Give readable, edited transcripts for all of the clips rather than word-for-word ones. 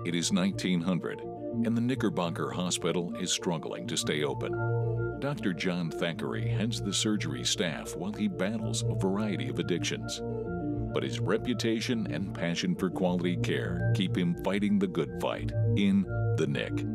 It is 1900, and the Knickerbocker Hospital is struggling to stay open. Dr. John Thackery heads the surgery staff while he battles a variety of addictions. But his reputation and passion for quality care keep him fighting the good fight in The Knick.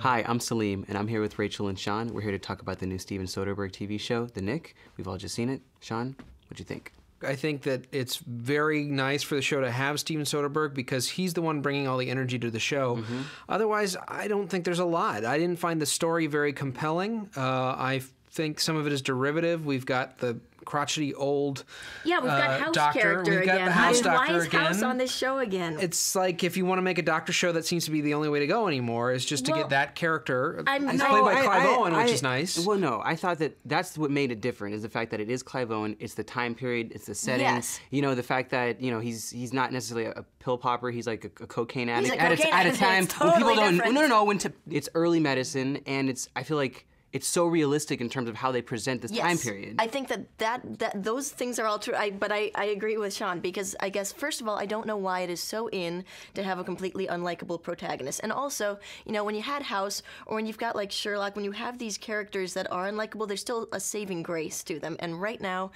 Hi, I'm Salim, and I'm here with Rachel and Sean. We're here to talk about the new Steven Soderbergh TV show, The Knick. We've all just seen it. Sean, what'd you think? I think that it's very nice for the show to have Steven Soderbergh because he's the one bringing all the energy to the show. Otherwise, I don't think there's a lot. I didn't find the story very compelling. I think some of it is derivative. We've got the crotchety old we've got House doctor. character We've got again. the House doctor Why is again. House on this show again? It's like if you want to make a doctor show, that seems to be the only way to go anymore, is just to get that character. It's played by Clive Owen, which is nice. Well, no, I thought that's what made it different, is the fact that it is Clive Owen, it's the time period, it's the setting. Yes. You know, the fact that, you know, he's not necessarily a pill popper, he's like a cocaine addict. He's a cocaine at a addict. time It's totally when people different. don't, it's early medicine, and I feel like it's so realistic in terms of how they present this time period. I think that those things are all true. But I agree with Sean, because I guess, first of all, I don't know why it is so in to have a completely unlikable protagonist. And also, you know, when you had House, or when you've got like Sherlock, when you have these characters that are unlikable, there's still a saving grace to them. And right now,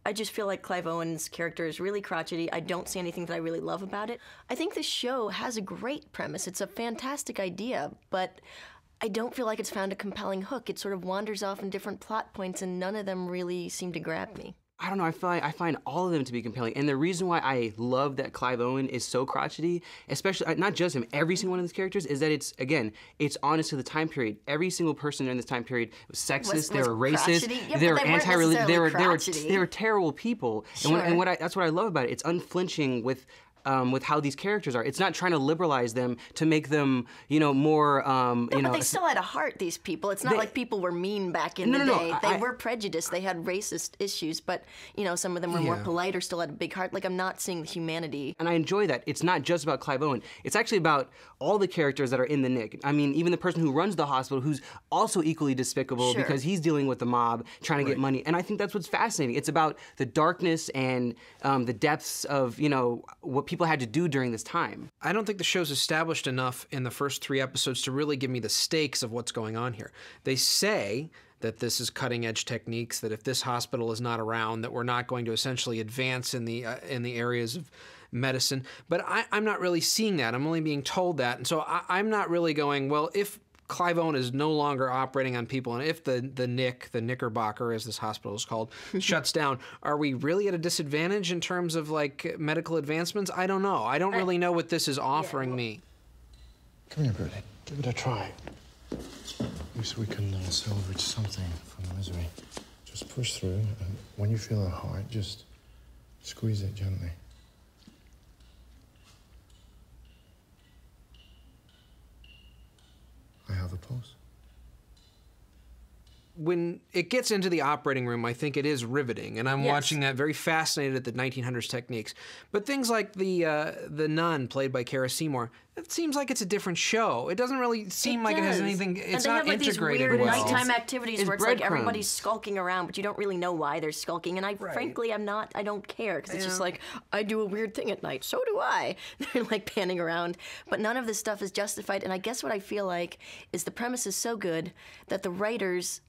I just feel like Clive Owen's character is really crotchety. I don't see anything that I really love about it. I think the show has a great premise. It's a fantastic idea, but I don't feel like it's found a compelling hook. It sort of wanders off in different plot points, and none of them really seem to grab me. I don't know, I find all of them to be compelling. And the reason why I love that Clive Owen is so crotchety, especially, not just him, every single one of those characters, is that it's honest to the time period. Every single person during this time period was sexist, they were racist, they were anti-religious, they were terrible people. Sure. And that's what I love about it. It's unflinching with how these characters are. It's not trying to liberalize them to make them, you know, more, But they still had a heart, these people. It's not like people were mean back in the day. They were prejudiced. They had racist issues, but, you know, some of them were more polite or still had a big heart. Like, I'm not seeing the humanity. And I enjoy that. It's not just about Clive Owen. It's actually about all the characters that are in the Knick. I mean, even the person who runs the hospital, who's also equally despicable because he's dealing with the mob, trying to get money. And I think that's what's fascinating. It's about the darkness and the depths of, you know, what people had to do during this time. I don't think the show's established enough in the first 3 episodes to really give me the stakes of what's going on here. They say that this is cutting-edge techniques, that if this hospital is not around, that we're not going to essentially advance in the areas of medicine. But I'm not really seeing that. I'm only being told that. And so I'm not really going, well, if Clive Owen is no longer operating on people, and if the Knick, the Knickerbocker, as this hospital is called, shuts down, are we really at a disadvantage in terms of, like, medical advancements? I don't know. I don't really know what this is offering me. Come here, Bertie. Give it a try. Maybe we can salvage something from the misery. Just push through, and when you feel it hard, just squeeze it gently. I have a pulse. When it gets into the operating room, I think it is riveting, and I'm watching that, very fascinated at the 1900s techniques. But things like the nun, played by Cara Seymour, it seems like it's a different show. It doesn't really seem like it has anything. It's not integrated these weird well. nighttime activities where it's like breadcrumbs. everybody's skulking around, but you don't really know why they're skulking. And frankly, I don't care, because it's just like, I do a weird thing at night. So do I. They're like panning around, but none of this stuff is justified. And I guess what I feel like is the premise is so good that the writers,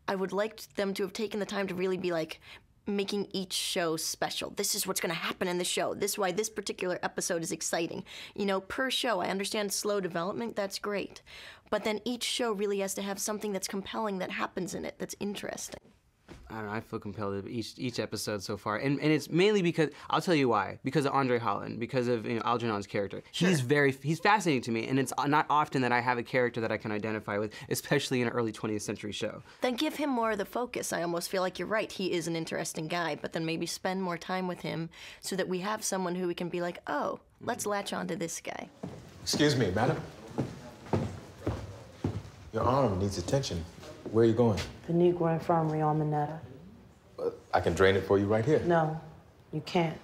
I would like them to have taken the time to really be like, making each show special. This is what's going to happen in the show. This is why this particular episode is exciting. You know, per show, I understand slow development, that's great. But then each show really has to have something that's compelling that happens in it, that's interesting. I don't know, I feel compelled each episode so far. And it's mainly because, I'll tell you why, because of Andre Holland, because of, you know, Algernon's character. Sure. He's fascinating to me, and it's not often that I have a character that I can identify with, especially in an early 20th century show. Then give him more of the focus. I almost feel like you're right, he is an interesting guy, but then maybe spend more time with him so that we have someone who we can be like, oh, let's latch on to this guy. Excuse me, madam. Your arm needs attention. Where are you going? The Negro Infirmary on Minetta. I can drain it for you right here. No, you can't.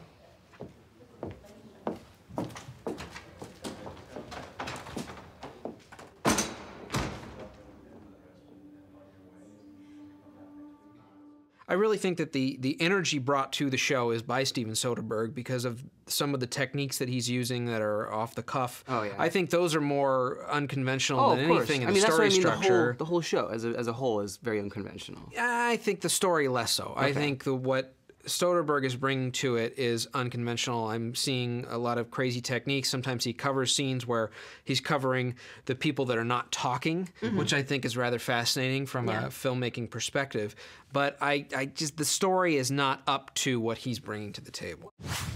I really think that the energy brought to the show is by Steven Soderbergh because of some of the techniques that he's using that are off the cuff. Oh, yeah. I think those are more unconventional than anything in the that's story what I mean, structure. The whole show as a whole is very unconventional. I think the story less so. Okay. I think what Soderbergh is bringing to it is unconventional. I'm seeing a lot of crazy techniques. Sometimes he covers scenes where he's covering the people that are not talking, which I think is rather fascinating from a filmmaking perspective. But I just, the story is not up to what he's bringing to the table.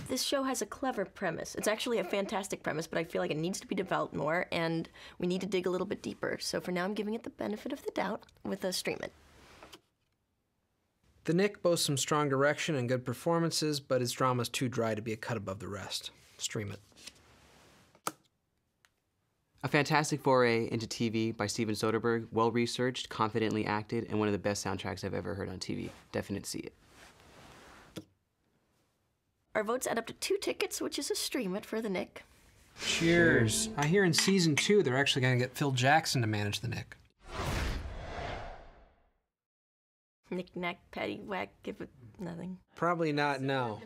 This show has a clever premise. It's actually a fantastic premise, but I feel like it needs to be developed more, and we need to dig a little bit deeper. So for now, I'm giving it the benefit of the doubt with a stream it. The Knick boasts some strong direction and good performances, but its drama is too dry to be a cut above the rest. Stream it. A fantastic foray into TV by Steven Soderbergh, well-researched, confidently acted, and one of the best soundtracks I've ever heard on TV. Definite see it. Our votes add up to 2 tickets, which is a stream it for the Knick. Cheers. I hear in season 2 they're actually going to get Phil Jackson to manage the Knick. Knick-knack, paddywhack, give it nothing. Probably not, no.